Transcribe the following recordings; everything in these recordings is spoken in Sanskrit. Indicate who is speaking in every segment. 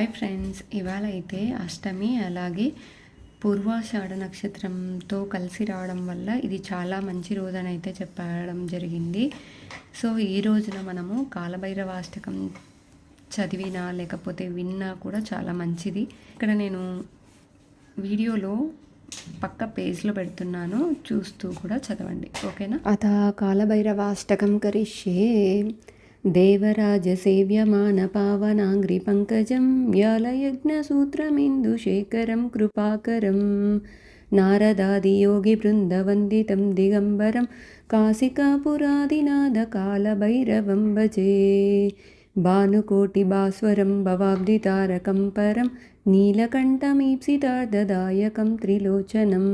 Speaker 1: హాయ్ ఫ్రెండ్స్, ఇవాళ అయితే అష్టమి అలాగే పూర్వాషాఢ నక్షత్రంతో కలిసి రావడం వల్ల ఇది చాలా మంచి రోజని అయితే చెప్పడం జరిగింది. సో ఈ రోజున మనము కాలభైరవాష్టకం చదివినా లేకపోతే విన్నా కూడా చాలా మంచిది. ఇక్కడ నేను వీడియోలో పక్క పేజ్లో పెడుతున్నాను, చూస్తూ కూడా చదవండి, ఓకేనా. అథ కాలభైరవాష్టకం కరిష్యే देवराजसेव्यमानपावनाङ्घ्रिपङ्कजं व्यालयज्ञसूत्रमिन्दुशेखरं कृपाकरं नारदादियोगिवृन्दवन्दितं दिगम्बरं काशिकापुरादिनाथकालभैरवं भजे भानुकोटिभास्वरं भवाब्धितारकं परं नीलकण्ठमीप्सितार्धदायकं त्रिलोचनं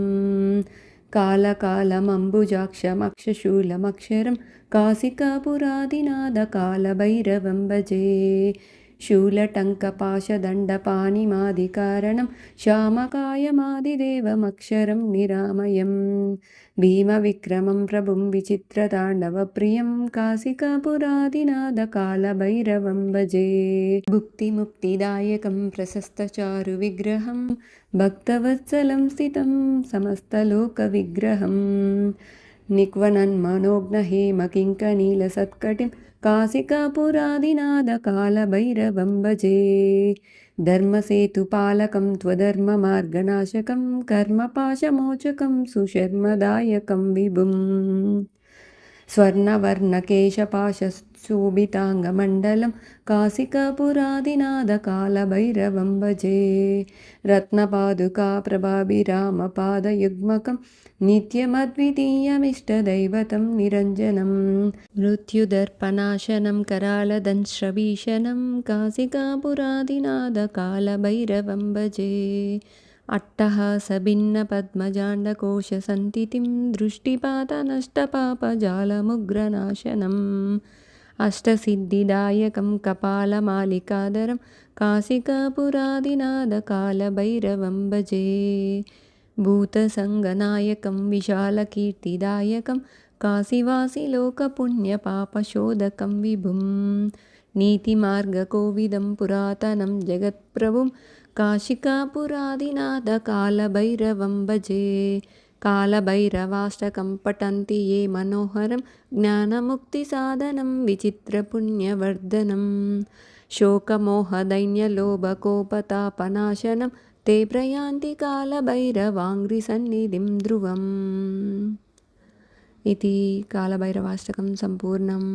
Speaker 1: कालकालमम्बुजाक्षमक्षशूलमक्षरं काशिकापुरादिनाथकालभैरवं भजे शूलटङ्कपाशदण्डपाणिमादिकारणं श्यामकायमादिदेवमक्षरं निरामयं भीमविक्रमं प्रभुं विचित्रताण्डवप्रियं काशिकापुरादिनाथकालभैरवं भजे भुक्तिमुक्तिदायकं प्रशस्तचारुविग्रहं भक्तवत्सलं स्थितं समस्तलोकविग्रहं निक्वनन्मनोज्ञहेमकिङ्कनीलसत्कटिं काशिकापुरादिनाथकालभैरवं भजे धर्मसेतुपालकं त्वधर्ममार्गनाशकं कर्मपाशमोचकं सुशर्मदायकं विभुं स्वर्णवर्णकेशपाशशोभिताङ्गमण्डलं काशिकापुरादिनाथकालभैरवं भजे रत्नपादुका प्रभाभिरामपादयुग्मकं नित्यमद्वितीयमिष्टदैवतं निरञ्जनं मृत्युदर्पनाशनं करालदंश्रभीषणं काशिकापुरादिनाथकालभैरवं भजे अट्टहासभिन्नपद्मजाण्डकोशसन्तितिं दृष्टिपातनष्टपापजालमुग्रनाशनम् अष्टसिद्धिदायकं कपालमालिकाधरं काशिकापुरादिनाथकालभैरवं भजे भूतसङ्गनायकं विशालकीर्तिदायकं काशीवासिलोकपुण्यपापशोधकं विभुं नीतिमार्गकोविदं पुरातनं जगत्प्रभुं काशिकापुरादिनाथकालभैरवं भजे कालभैरवाष्टकं पठन्ति ये मनोहरं ज्ञानमुक्तिसाधनं विचित्रपुण्यवर्धनं शोकमोहदैन्यलोभकोपतापनाशनं ते प्रयान्ति कालभैरवाङ्घ्रिसन्निधिं ध्रुवम् इति कालभैरवाष्टकं सम्पूर्णम्।